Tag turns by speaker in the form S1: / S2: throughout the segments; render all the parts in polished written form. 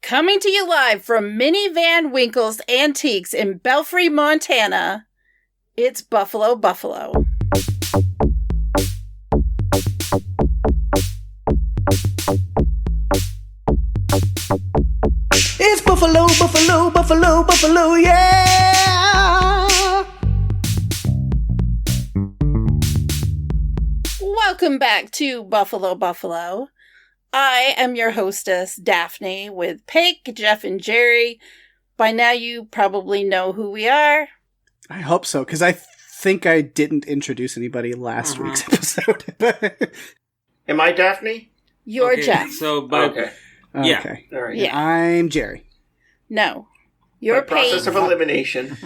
S1: Coming to you live from Minnie Van Winkle's Antiques in Belfry, Montana, it's Buffalo Buffalo.
S2: It's Buffalo, Buffalo, Buffalo, Buffalo, yeah!
S1: Welcome back to Buffalo Buffalo. I am your hostess, Daphne, with Paige, Jeff, and Jerry. By now you probably know who we are.
S2: I hope so, because I think I didn't introduce anybody last week's episode.
S3: Am I Daphne?
S1: You're
S4: Okay,
S1: Jeff.
S4: So,
S3: Okay.
S4: Yeah.
S2: Okay.
S3: All right.
S1: Yeah.
S2: I'm Jerry.
S1: No. You're
S3: By process
S1: Paige.
S3: of elimination.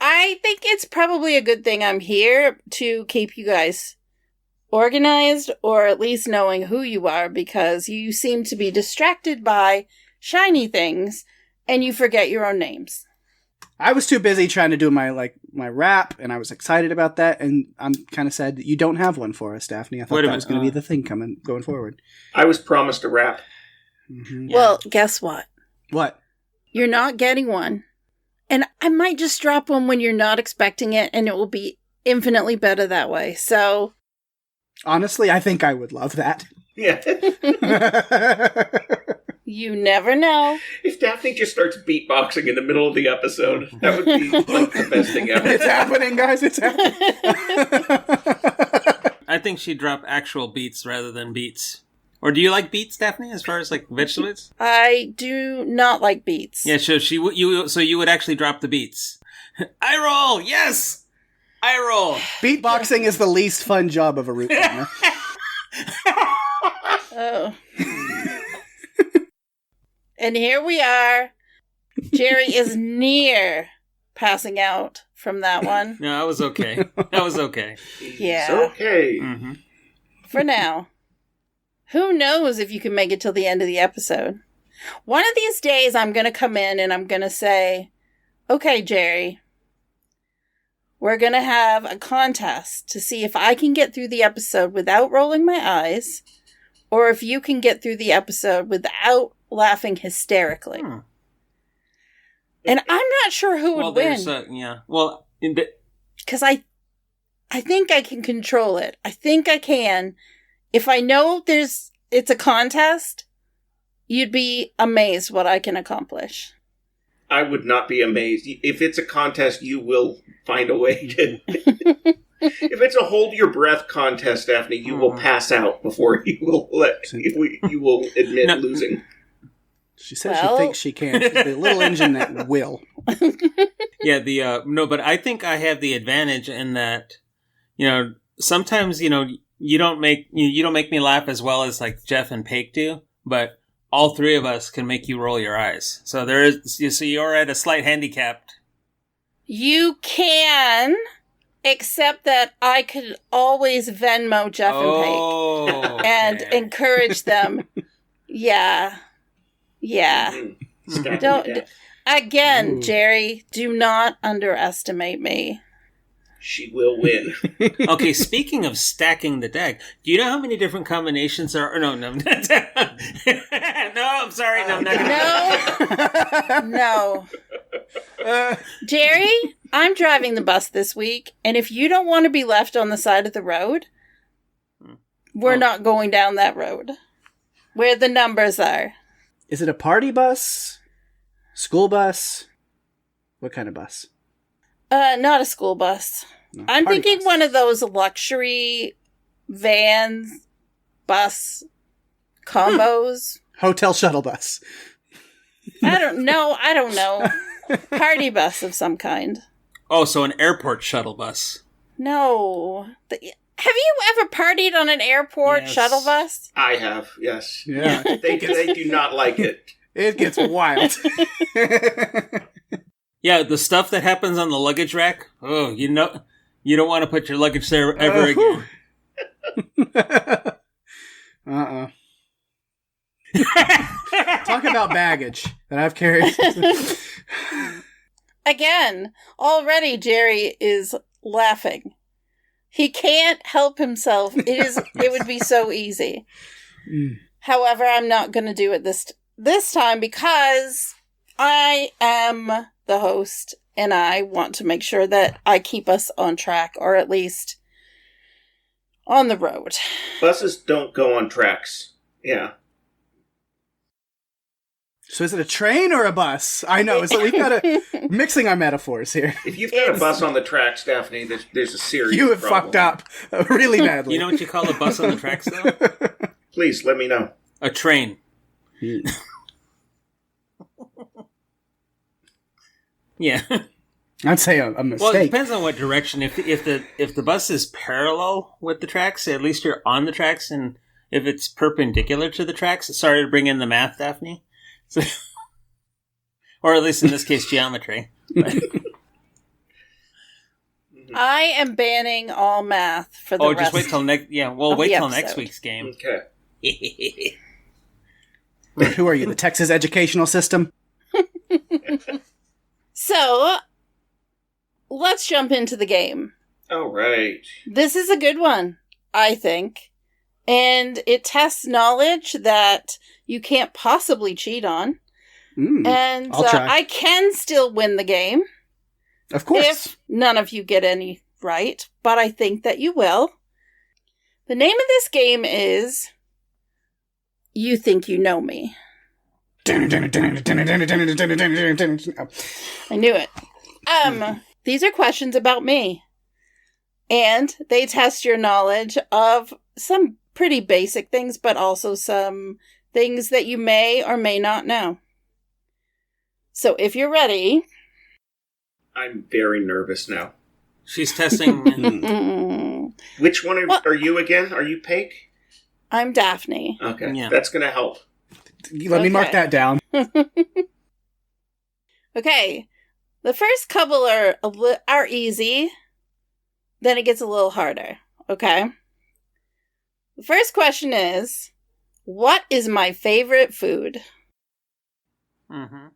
S1: I think it's probably a good thing I'm here to keep you guys organized, or at least knowing who you are, because you seem to be distracted by shiny things and you forget your own names.
S2: I was too busy trying to do my rap, and I was excited about that, and I'm kind of sad that you don't have one for us, Daphne. I thought
S4: Wait a
S2: that was going
S4: minute,
S2: to be the thing going forward.
S3: I was promised a rap.
S2: Mm-hmm.
S4: Yeah.
S1: Well, guess what?
S2: What?
S1: You're not getting one. And I might just drop one when you're not expecting it, and it will be infinitely better that way. So,
S2: Honestly, I think I would love that.
S3: Yeah.
S1: you never know.
S3: If Daphne just starts beatboxing in the middle of the episode, that would be like the best thing ever.
S2: It's happening, guys. It's happening.
S4: I think she'd drop actual beets rather than beets. Or do you like beets, Daphne, as far as like vegetables?
S1: I do not like beets.
S4: Yeah, so you would actually drop the beets. I roll, yes, I roll.
S2: Beatboxing is the least fun job of a root climber.
S1: Oh. And here we are. Jerry is near passing out from that one.
S4: No, I was okay. That was okay.
S1: Yeah.
S3: It's okay.
S4: Mm-hmm.
S1: For now. Who knows if you can make it till the end of the episode? One of these days I'm going to come in and I'm going to say, okay, Jerry, we're going to have a contest to see if I can get through the episode without rolling my eyes, or if you can get through the episode without laughing hysterically. And I'm not sure who would win.
S4: Yeah. Well,
S1: Because I think I can control it. I think I can. If I know it's a contest, you'd be amazed what I can accomplish.
S3: I would not be amazed. If it's a contest, you will find a way to... If it's a hold your breath contest, Daphne, you will pass out before you will admit losing.
S2: She says she thinks she can. She's the little engine that will.
S4: Yeah, no, but I think I have the advantage in that, sometimes, you don't make me laugh as well as like Jeff and Paige do, but all three of us can make you roll your eyes. So you're at a slight handicap.
S1: You can, except that I could always Venmo Jeff and Paige and encourage them. Yeah.
S3: Stack
S1: Don't
S3: to death.
S1: again, Jerry. Do not underestimate me.
S3: She will win.
S4: Okay, speaking of stacking the deck, do you know how many different combinations there are? No. No, I'm sorry. No, I'm not gonna.
S1: No. Jerry, I'm driving the bus this week, and if you don't want to be left on the side of the road, we're not going down that road. Where the numbers are.
S2: Is it a party bus? School bus? What kind of bus?
S1: Not a school bus.
S2: No,
S1: I'm
S2: party
S1: thinking
S2: bus.
S1: one of those luxury vans, bus combos.
S2: Hotel shuttle bus.
S1: I don't know. Party bus of some kind.
S4: Oh, so an airport shuttle bus.
S1: No. Have you ever partied on an airport
S4: Yes.
S1: shuttle bus?
S3: I have, yes.
S2: Yeah.
S3: They do not like it.
S2: It gets wild.
S4: Yeah, the stuff that happens on the luggage rack. Oh, you don't want to put your luggage there ever again.
S2: Talk about baggage that I've carried.
S1: Again, already Jerry is laughing. He can't help himself. It would be so easy. However, I'm not going to do it this time because I am the host and I want to make sure that I keep us on track, or at least on the road.
S3: Buses don't go on tracks. Yeah.
S2: So is it a train or a bus? I know. So we've got mixing our metaphors here.
S3: If you've got a bus on the tracks, Daphne, there's a serious
S2: You have
S3: problem.
S2: fucked up really badly.
S4: You know what you call a bus on the tracks, though?
S3: Please, let me know.
S4: A train. Yeah.
S2: I'd say a mistake.
S4: Well, it depends on what direction. If the bus is parallel with the tracks, at least you're on the tracks, and if it's perpendicular to the tracks, sorry to bring in the math, Daphne. So, or at least in this case, geometry.
S1: I am banning all math for the rest.
S4: Just wait till next. Yeah, well, wait till next week's game.
S3: Okay.
S2: Who are you? The Texas educational system?
S1: So, let's jump into the game.
S3: All right.
S1: This is a good one, I think. And it tests knowledge that you can't possibly cheat on. And
S2: I'll try.
S1: I can still win the game.
S2: Of course.
S1: If none of you get any right, but I think that you will. The name of this game is You Think You Know Me. I knew it. These are questions about me. And they test your knowledge of some pretty basic things, but also some things that you may or may not know. So if you're ready...
S3: I'm very nervous now.
S4: She's testing...
S3: Which one are you again? Are you Paige?
S1: I'm Daphne.
S3: Okay,
S4: Yeah.
S3: That's going to help.
S2: Let me mark that down.
S1: Okay. The first couple are easy. Then it gets a little harder. Okay? The first question is, what is my favorite food?
S4: Mm-hmm.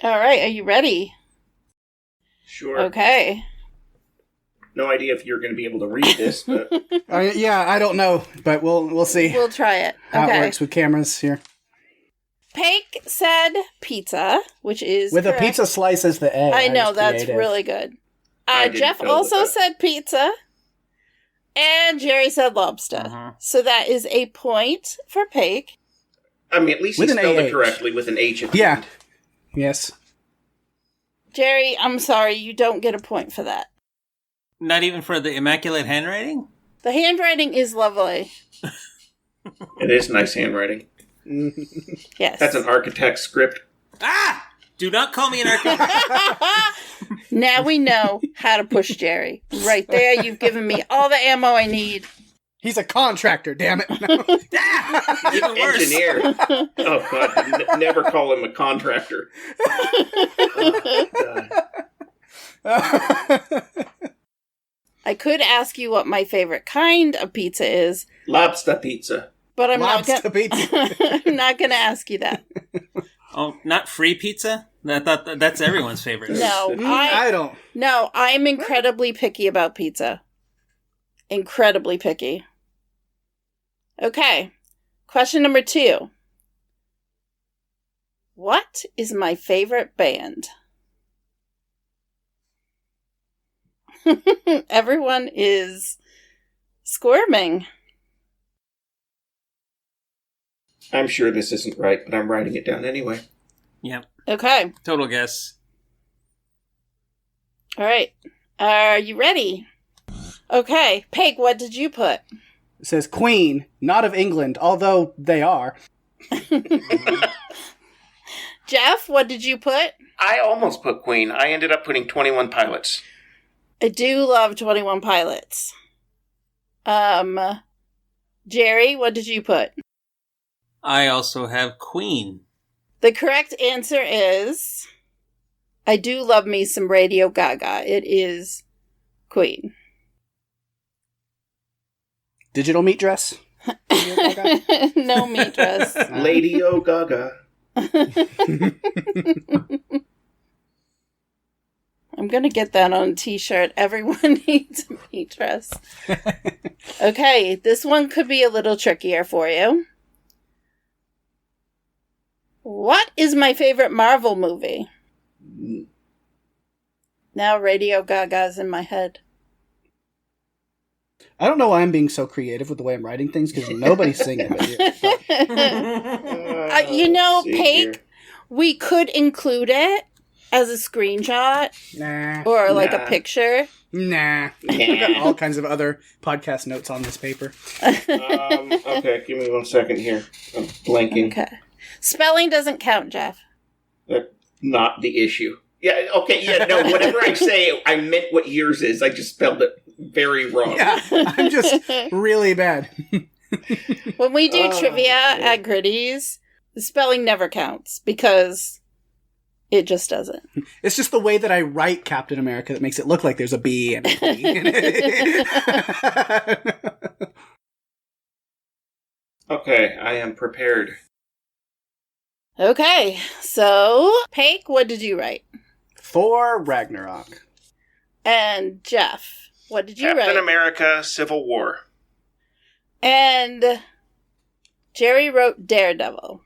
S1: All right, are you ready?
S3: Sure.
S1: Okay.
S3: No idea if you're going to be able to read this, but...
S2: Yeah, I don't know, but we'll see
S1: We'll try it.
S2: how it
S1: Okay.
S2: works with cameras here.
S1: Paige said pizza, which is
S2: With
S1: correct.
S2: a pizza slice as the egg.
S1: I know,
S2: was
S1: that's
S2: creative.
S1: really good.
S3: I didn't
S1: Jeff
S3: know
S1: also
S3: that.
S1: said pizza. And Jerry said lobster.
S4: Uh-huh.
S1: So that is a point for Paige.
S3: I mean, at least
S2: With
S3: he
S2: an
S3: spelled
S2: AH.
S3: it correctly with an H at the
S2: Yeah.
S3: end.
S2: Yes.
S1: Jerry, I'm sorry, you don't get a point for that.
S4: Not even for the immaculate handwriting?
S1: The handwriting is lovely.
S3: It is nice handwriting.
S1: Yes.
S3: That's an architect's script.
S4: Ah! Do not call me an architect.
S1: Now we know how to push Jerry. Right there, you've given me all the ammo I need.
S2: He's a contractor, damn it.
S4: Ah! Even worse.
S3: Engineer. Oh, God. Never call him a contractor. Oh, God.
S1: I could ask you what my favorite kind of pizza is,
S3: Lobster pizza.
S1: but I'm
S2: Lobster
S1: not
S2: pizza.
S1: I'm not going to ask you that.
S4: Oh, not free pizza? I thought that's everyone's favorite.
S1: No,
S2: I don't.
S1: No, I'm incredibly picky about pizza. Incredibly picky. Okay. Question number 2. What is my favorite band? Everyone is squirming.
S3: I'm sure this isn't right, but I'm writing it down anyway.
S4: Yeah.
S1: Okay.
S4: Total guess.
S1: All right. Are you ready? Okay. Paige, what did you put?
S2: It says Queen, not of England, although they are.
S1: Jeff, what did you put?
S3: I almost put Queen. I ended up putting 21 Pilots.
S1: I do love 21 Pilots. Jerry, what did you put?
S4: I also have Queen.
S1: The correct answer is, I do love me some Radio Gaga. It is Queen.
S2: Digital meat dress?
S1: No meat dress.
S3: Lady O Gaga.
S1: I'm going to get that on a t-shirt. Everyone needs a meat dress. Okay, this one could be a little trickier for you. What is my favorite Marvel movie? Now Radio Gaga's in my head.
S2: I don't know why I'm being so creative with the way I'm writing things, because nobody's singing with you.
S1: Paik, we could include it as a screenshot
S2: Nah.
S1: or like a picture.
S2: Nah. I've got all kinds of other podcast notes on this paper.
S3: Okay, give me 1 second here. I'm blanking.
S1: Okay. Spelling doesn't count, Jeff.
S3: That's not the issue. Yeah, okay, yeah, no, whatever I say, I meant what yours is. I just spelled it very wrong.
S2: Yeah, I'm just really bad.
S1: When we do trivia at Gritty's, the spelling never counts because it just doesn't.
S2: It's just the way that I write Captain America that makes it look like there's a B and a P in it.
S3: Okay, I am prepared.
S1: Okay, so, Paik, what did you write?
S2: Thor Ragnarok.
S1: And Jeff, what did you
S3: Captain
S1: write?
S3: America Civil War.
S1: And Jerry wrote Daredevil.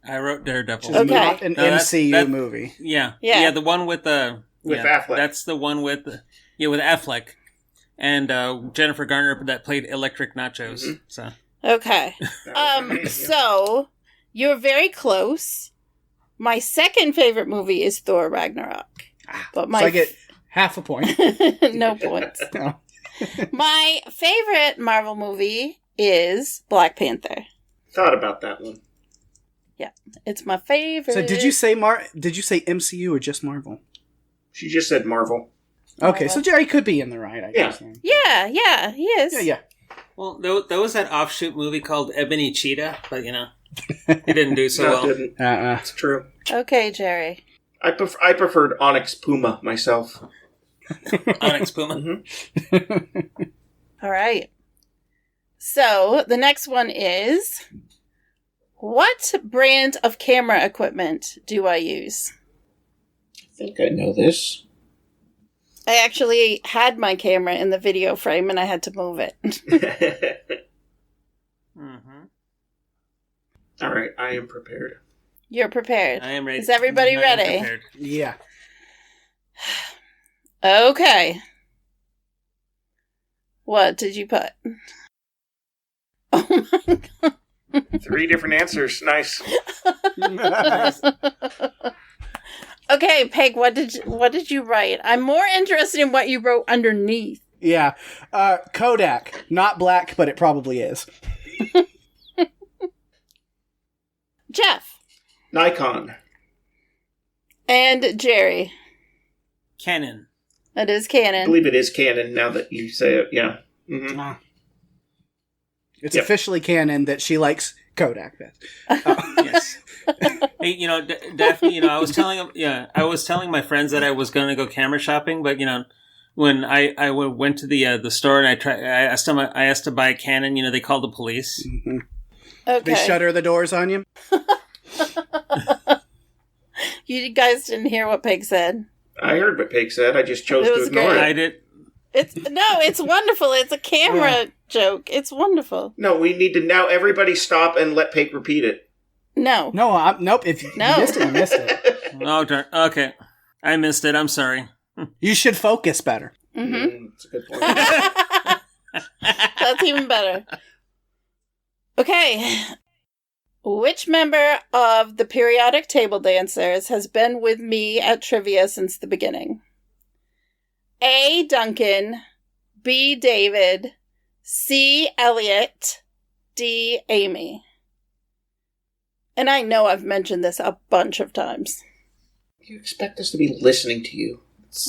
S4: I wrote Daredevil.
S2: Which is
S1: Okay.
S2: not an
S4: No, that's-
S2: MCU
S4: that-
S2: movie.
S4: Yeah.
S1: Yeah.
S4: Yeah, the one with the...
S3: With
S4: yeah,
S3: Affleck.
S4: That's the one with... with Affleck. And Jennifer Garner that played Electric Nachos.
S3: Mhm.
S4: So
S1: Okay. So, you're very close. My second favorite movie is Thor Ragnarok. But my
S2: So I get half a point.
S1: no points.
S2: No.
S1: My favorite Marvel movie is Black Panther.
S3: Thought about that one.
S1: It's my favorite.
S2: So did you say MCU or just Marvel?
S3: She just said Marvel.
S2: Okay, so Jerry could be in the right, I guess.
S1: Yeah, he is.
S2: Yeah.
S4: well, there was that offshoot movie called Ebony Cheetah, but it didn't do so
S3: No,
S4: well.
S3: it didn't. It's true.
S1: Okay, Jerry.
S3: I preferred Onyx Puma myself.
S4: Onyx Puma.
S3: Mm-hmm.
S1: All right. So, the next one is, what brand of camera equipment do I use?
S3: I think I know this.
S1: I actually had my camera in the video frame and I had to move it.
S4: Mm-hmm.
S3: All right, I am prepared.
S1: You're prepared.
S4: I am ready.
S1: Is everybody
S4: I am
S1: ready?
S4: prepared.
S2: Yeah.
S1: Okay. What did you put? Oh my god.
S3: 3 different answers. Nice.
S1: Okay, Peg, what did you write? I'm more interested in what you wrote underneath.
S2: Yeah. Kodak. Not black, but it probably is.
S1: Jeff.
S3: Nikon.
S1: And Jerry.
S4: Canon.
S1: That is
S3: I
S1: canon.
S3: believe it is canon now that you say it. Yeah. Mm-hmm.
S2: It's
S3: Yep.
S2: officially canon that she likes Kodak best.
S4: Yes. Hey, Daphne, I was telling my friends that I was going to go camera shopping, but when I went to the store and I asked to buy a Canon, they called the police.
S2: Mm-hmm.
S1: Okay.
S2: They shutter the doors on you.
S1: You guys didn't hear what Peg said.
S3: I heard what Paige said. I just chose
S1: It
S3: to
S1: was
S3: ignore
S1: great.
S4: I
S3: it.
S4: did.
S1: It's wonderful. It's a camera joke. It's wonderful.
S3: No, we need to now everybody stop and let Paige repeat it.
S1: No.
S2: No, nope. If you missed it, you missed it.
S4: Oh, darn. Okay. I missed it. I'm sorry.
S2: You should focus better.
S1: Mm-hmm.
S3: That's a good point.
S1: That's even better. Okay. Which member of the periodic table dancers has been with me at trivia since the beginning? A. Duncan, B. David, C. Elliot, D. Amy. And I know I've mentioned this a bunch of times.
S3: You expect us to be listening to you.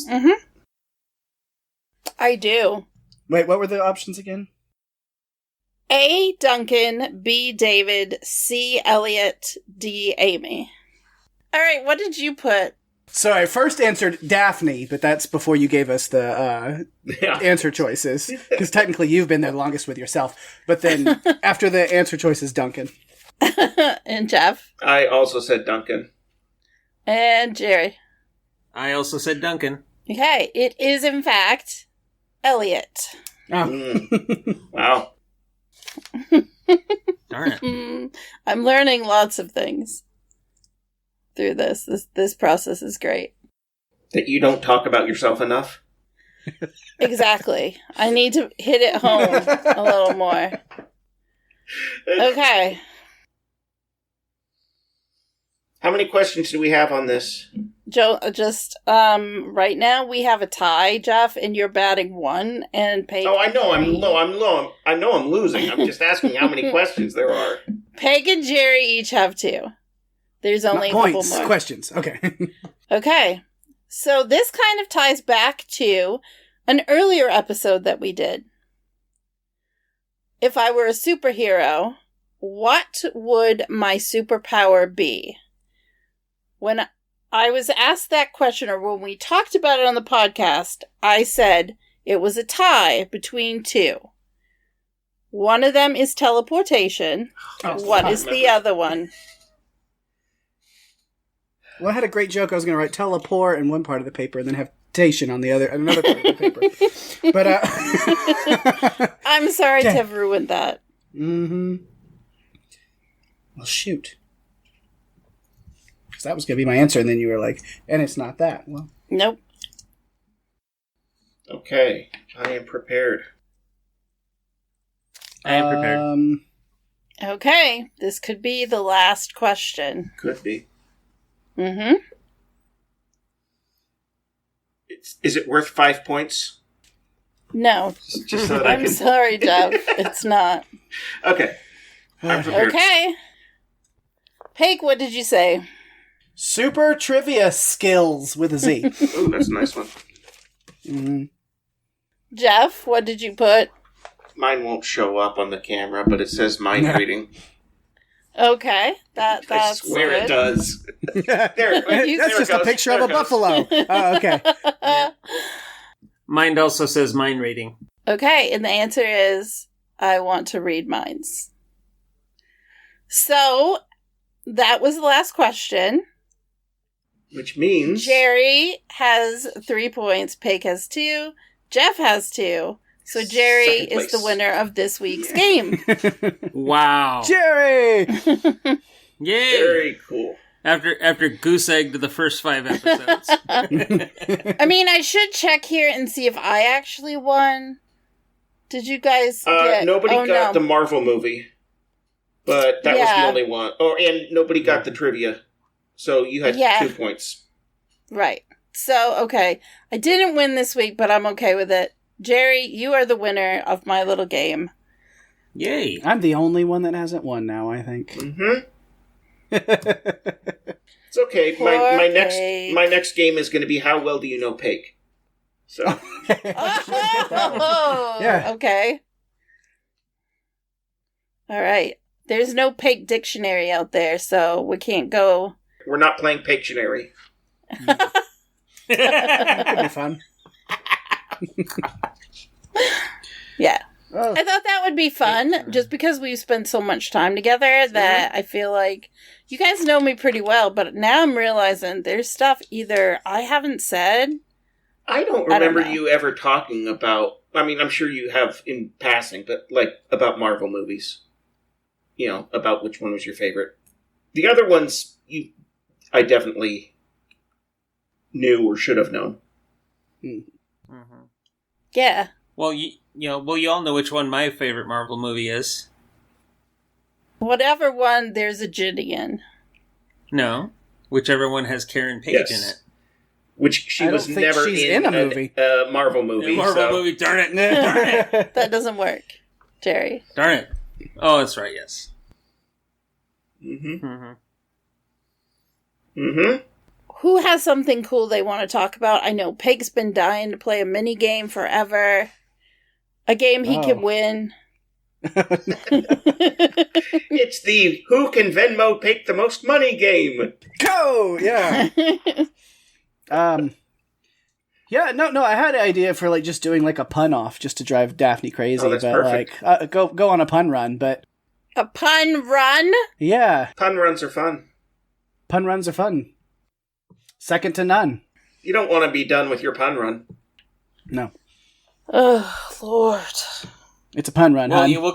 S1: Mm-hmm. I do.
S2: Wait, what were the options again?
S1: A. Duncan, B. David, C. Elliot, D. Amy. All right, what did you put?
S2: So I first answered Daphne, but that's before you gave us the
S3: Yeah.
S2: answer choices. Because technically you've been there longest with yourself. But then after the answer choices, Duncan.
S1: And Jeff.
S3: I also said Duncan.
S1: And Jerry.
S4: I also said Duncan.
S1: Okay, it is in fact Elliot.
S2: Oh.
S3: Wow.
S4: Darn it.
S1: I'm learning lots of things. through this. This process is great.
S3: That you don't talk about yourself enough?
S1: Exactly. I need to hit it home a little more. Okay.
S3: How many questions do we have on this?
S1: Joe, just right now we have a tie, Jeff, and you're batting 1, and Peg.
S3: Oh, I know I'm low. I know I'm losing. I'm just asking how many questions there are.
S1: Peg and Jerry each have 2. There's only
S2: Not
S1: a couple
S2: points,
S1: more.
S2: questions. Okay.
S1: Okay. So this kind of ties back to an earlier episode that we did. If I were a superhero, what would my superpower be? When I was asked that question, or when we talked about it on the podcast, I said it was a tie between 2. One of them is teleportation. What is the other one?
S2: Well, I had a great joke. I was going to write teleport in one part of the paper and then have tation on another part of the paper. But
S1: I'm sorry to have ruined that.
S2: Mm-hmm. Well, shoot. Because that was going to be my answer, and then you were like, and it's not that. Well,
S1: Nope.
S3: Okay, I am prepared.
S4: I am prepared.
S1: Okay, this could be the last question.
S3: Could be.
S1: Mm-hmm.
S3: Is it worth 5 points?
S1: No.
S3: Just so that I
S1: I'm
S3: can...
S1: sorry, Jeff. It's not.
S3: Okay. I'm prepared.
S1: Okay. Peg, what did you say?
S2: super trivia skills with a Z.
S3: Ooh, that's a nice one.
S2: Mm-hmm.
S1: Jeff, what did you put?
S3: Mine won't show up on the camera, but it says mind reading.
S1: Okay, that's
S3: I swear
S1: good.
S3: it does. There,
S2: That's just a picture of a buffalo. Oh, okay.
S4: Mine also says mind reading.
S1: Okay, and the answer is I want to read minds. So, that was the last question.
S3: Which means...
S1: Jerry has 3 points, Peg has 2, Jeff has 2. So Jerry
S3: Second
S1: is
S3: place.
S1: the winner of this week's game.
S4: Wow.
S2: Jerry!
S4: Yay!
S3: Very cool.
S4: After goose egged the first 5 episodes.
S1: I mean, I should check here and see if I actually won. Did you guys get...
S3: Nobody
S1: oh,
S3: got
S1: no.
S3: the Marvel movie. But that was
S1: Yeah.
S3: the only one. Oh, and nobody got the trivia. So you had 2 points.
S1: Right. So, okay. I didn't win this week, but I'm okay with it. Jerry, you are the winner of my little game.
S4: Yay.
S2: I'm the only one that hasn't won now, I think.
S3: Mm-hmm. It's okay.
S1: Poor Peg.
S3: My next game is going to be how well do you know Peg? So
S1: Oh,
S2: Yeah.
S1: okay. All right. There's no Peg dictionary out there, so we can't go.
S3: we're not playing Pictionary.
S2: That could be fun.
S1: Yeah.
S2: Oh.
S1: I thought that would be fun, just because we've spent so much time together that I feel like you guys know me pretty well, but now I'm realizing there's stuff either I haven't said.
S3: I don't
S1: I don't
S3: remember
S1: know.
S3: you ever talking about... I mean, I'm sure you have in passing, but like about Marvel movies. You know, about which one was your favorite. The other ones, I definitely knew or should have known.
S4: Mm-hmm.
S1: Yeah.
S4: Well, you all know which one my favorite Marvel movie is.
S1: Whatever one, there's a Gideon.
S4: No, whichever one has Karen Page
S3: Yes.
S4: in it.
S3: Which she
S2: I
S3: was
S2: don't think
S3: never
S2: she's
S3: in
S2: in a movie.
S3: A Marvel movie.
S4: Marvel
S3: so.
S4: movie, darn it. Darn it.
S1: That doesn't work, Jerry.
S4: Darn it. Oh, that's right, yes.
S3: Mm-hmm.
S4: Mm-hmm.
S3: Mm-hmm.
S1: Who has something cool they want to talk about? I know Peg's been dying to play a mini game forever. A game he can win.
S3: It's the Who Can Venmo Take the Most Money game.
S2: Go! Yeah. Yeah, no, I had an idea for like just doing like a pun off just to drive Daphne crazy,
S3: Oh, that's
S2: but
S3: perfect.
S2: like go on a pun run, but
S1: A pun run?
S2: yeah,
S3: Pun runs are fun.
S2: pun runs are fun. Second to none.
S3: You don't want to be done with your pun run.
S2: No.
S1: Oh, Lord.
S2: It's a pun run,
S4: Well,
S2: hon.
S4: we'll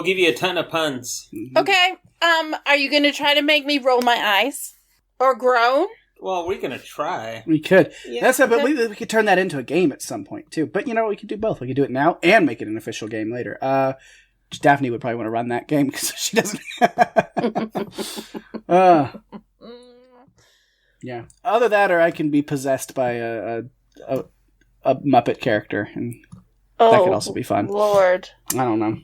S4: give you a ton of puns.
S1: Okay, are you going to try to make me roll my eyes? Or grown?
S4: Well, we're gonna try.
S2: We could.
S1: Yeah,
S2: That's it, but
S1: okay.
S2: we could turn that into a game at some point, too. But, we could do both. We could do it now and make it an official game later. Daphne would probably want to run that game because she doesn't... yeah. Either that or I can be possessed by a Muppet character, and that could also be fun.
S1: Lord.
S2: I don't know.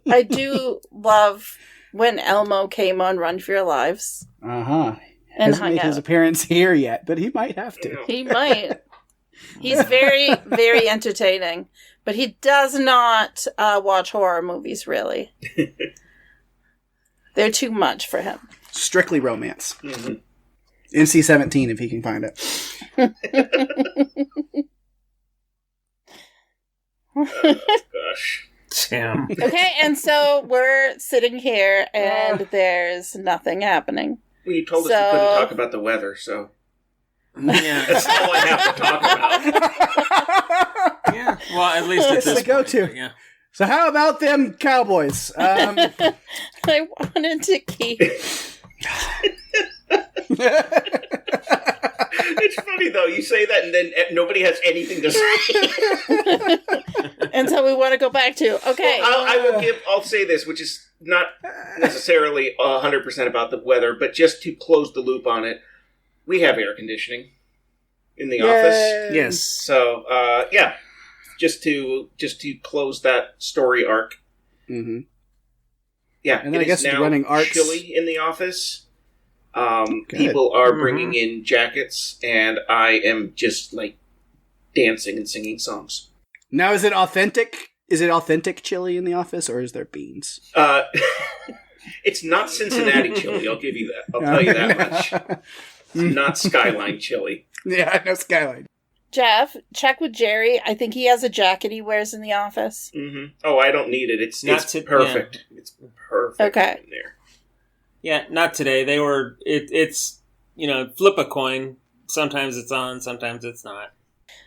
S1: I do love when Elmo came on Run for Your Lives.
S2: Uh-huh.
S1: And
S2: Hasn't
S1: hung
S2: made his
S1: out.
S2: appearance here yet, but he might have to.
S1: He might. He's very, very entertaining. But he does not watch horror movies, really. They're too much for him.
S2: Strictly romance.
S3: Mhm.
S2: NC-17 if he can find it.
S3: Gosh.
S4: Damn.
S1: Okay, and so we're sitting here, and there's nothing happening.
S3: Well, you told us we couldn't talk about the weather, so
S4: Yeah.
S3: that's all I have to talk about.
S4: Yeah. Well, at least
S2: It's
S4: it's
S2: the go-to.
S4: Yeah.
S2: So how about them Cowboys?
S1: I wanted to keep...
S3: It's funny though. You say that, and then nobody has anything to say.
S1: And so we want to go back to, okay.
S3: I'll say this, which is not necessarily 100% about the weather, but just to close the loop on it, we have air conditioning in the office.
S4: Yes.
S3: So, yeah, just to close that story arc.
S2: Mm-hmm.
S3: Yeah,
S2: And then
S3: it
S2: I guess
S3: is now
S2: running arcs-
S3: chilly in the office.
S2: Good.
S3: People are bringing in jackets, and I am just like dancing and singing songs.
S2: Now, is it authentic? Is it authentic chili in the office, or is there beans?
S3: It's not Cincinnati chili. I'll give you that. I'll tell you that much. It's not Skyline chili.
S2: Yeah, no skyline.
S1: Jeff, check with Jerry. I think he has a jacket he wears in the office.
S3: Mm-hmm. Oh, I don't need it. It's perfect.
S4: Yeah.
S3: It's perfect
S1: Okay.
S3: in there.
S4: Yeah, not today. They were. It's flip a coin. Sometimes it's on. Sometimes it's not.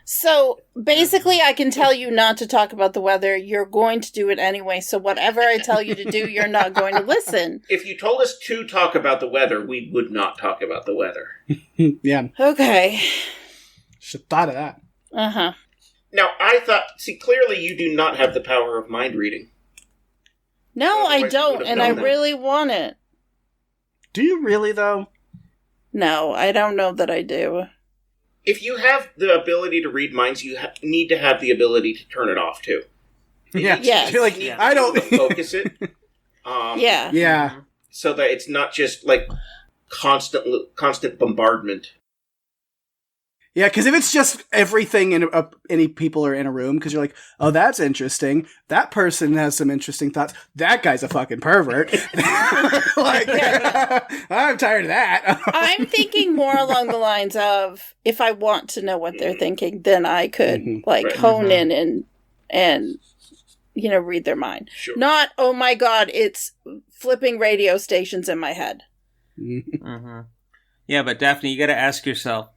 S1: So, basically, I can tell you not to talk about the weather. You're going to do it anyway. So, whatever I tell you to do, you're not going to listen.
S3: If you told us to talk about the weather, we would not talk about the weather.
S2: Yeah,
S1: Okay.
S2: should have thought of that.
S1: Uh-huh.
S3: Now, I thought, clearly you do not have the power of mind reading.
S1: No, I
S3: Otherwise you
S1: don't,
S3: would've
S1: and I
S3: known that.
S1: really want it.
S2: Do you really, though?
S1: No, I don't know that I do.
S3: If you have the ability to read minds, you need to have the ability to turn it off, too.
S2: Yeah.
S1: Yes.
S2: You're like,
S4: Yeah.
S2: I don't...
S3: Focus it.
S1: Yeah.
S2: Yeah.
S3: So that it's not just, like, constant bombardment.
S2: Yeah, because if it's just everything in any people are in a room, because you're like, oh, that's interesting. That person has some interesting thoughts. That guy's a fucking pervert. Like, I'm tired of that.
S1: I'm thinking more along the lines of, if I want to know what they're thinking, then I could,
S3: Right.
S1: hone in and read their mind.
S3: Sure.
S1: Not, oh my god, it's flipping radio stations in my head.
S4: Mm-hmm. Yeah, but Daphne, you got to ask yourself: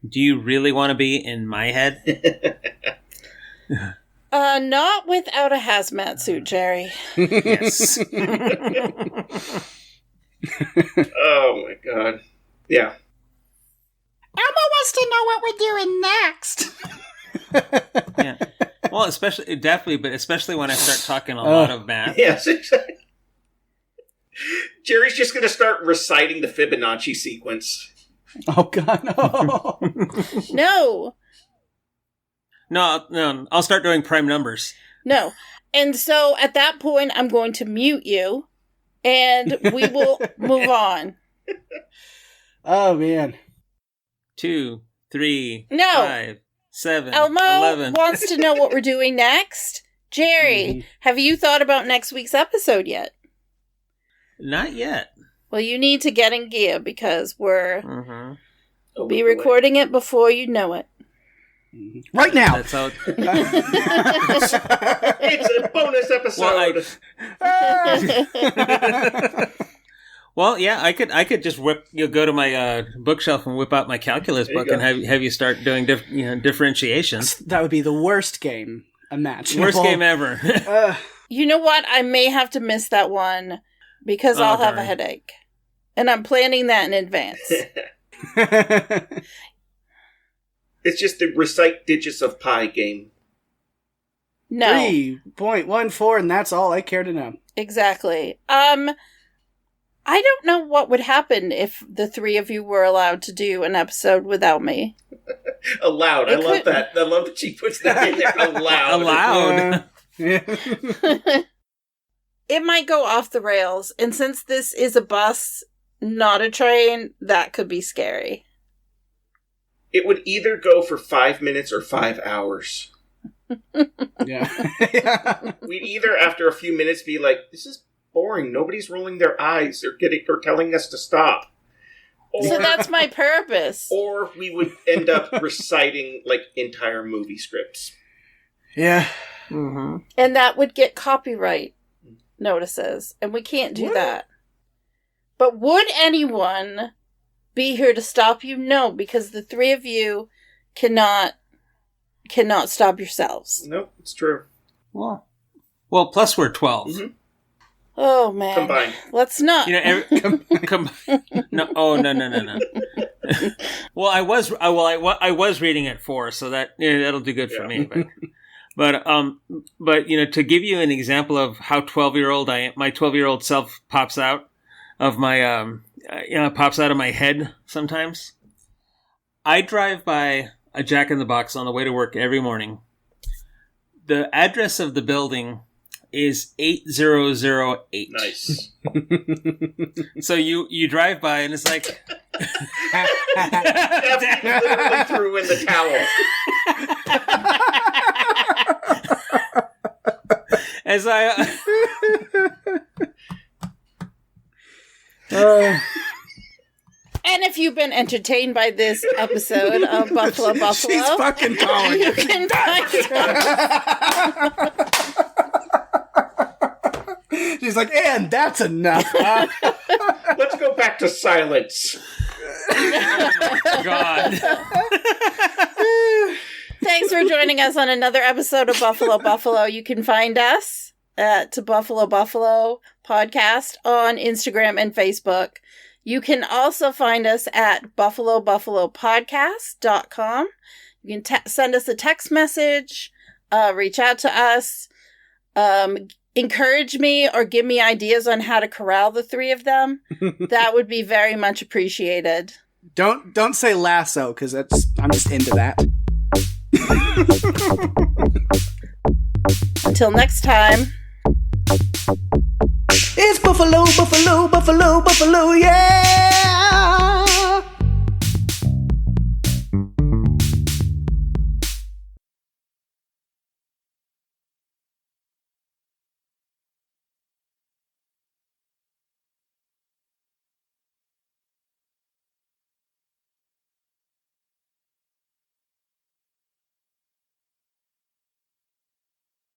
S4: do you really want to be in my head?
S1: Not without a hazmat suit, Jerry.
S4: Yes.
S3: Oh, my God. Yeah.
S2: Elmo wants to know what we're doing next.
S4: Yeah. Well, especially when I start talking a lot of math.
S3: Yes, exactly. Jerry's just going to start reciting the Fibonacci sequence.
S2: Oh, God, no.
S1: No.
S4: No, I'll start doing prime numbers.
S1: No. And so at that point, I'm going to mute you, and we will move on.
S2: Oh, man.
S4: 2, 3,
S1: No.
S4: 5, 7,
S1: Elmo
S4: 11.
S1: wants to know what we're doing next. Jerry, have you thought about next week's episode yet?
S4: Not yet.
S1: Well, you need to get in gear because we'll
S4: Mm-hmm.
S1: be recording it before you know it.
S2: Right now.
S4: That's how.
S3: It's a bonus episode.
S4: Well, yeah, I could just go to my bookshelf and whip out my calculus
S3: There you
S4: book and
S3: go.
S4: have you start doing differentiations.
S2: That would be the worst game imaginable.
S4: Worst game ever.
S1: You know what? I may have to miss that one because I'll have a
S4: darn.
S1: headache. And I'm planning that in advance.
S3: It's just the recite digits of pi game.
S1: No.
S2: 3.14, and that's all I care to know.
S1: Exactly. I don't know what would happen if the three of you were allowed to do an episode without me.
S3: Allowed. I love that. I love that she puts that in there. Allowed.
S4: Allowed.
S2: Yeah.
S1: It might go off the rails, and since this is a bus, not a train, that could be scary.
S3: It would either go for 5 minutes or 5 hours.
S2: Yeah.
S3: We'd either, after a few minutes, be like, this is boring. Nobody's rolling their eyes. They're telling us to stop.
S1: So that's my purpose.
S3: Or we would end up reciting, like, entire movie scripts.
S2: Yeah.
S4: Mm-hmm.
S1: And that would get copyright notices, and we can't do that. But would anyone be here to stop you? No, because the three of you cannot stop yourselves.
S3: Nope, it's true.
S4: Well, plus we're 12.
S3: Mm-hmm.
S1: Oh man,
S3: Combined.
S1: Let's not.
S4: You know, no. Oh no. Well, I was reading at 4, so that'll do good for me. But you know, to give you an example of how 12-year-old I am, my 12-year-old self pops out of my pops out of my head sometimes. I drive by a Jack in the Box on the way to work every morning. The address of the building is 8008.
S3: Nice.
S4: So you drive by and it's like
S3: Daphne literally threw in the towel.
S4: as I
S1: And if you've been entertained by this episode of Buffalo,
S2: She's fucking calling.
S1: you can find
S2: She's like, and that's enough.
S3: Let's go back to silence.
S4: God.
S1: Thanks for joining us on another episode of Buffalo. You can find us at Buffalo Podcast on Instagram and Facebook. You can also find us at buffalopodcast.com. You can send us a text message, reach out to us, encourage me or give me ideas on how to corral the three of them. That would be very much appreciated.
S2: Don't say lasso, because I'm just into that.
S1: Until next time.
S2: It's Buffalo, yeah!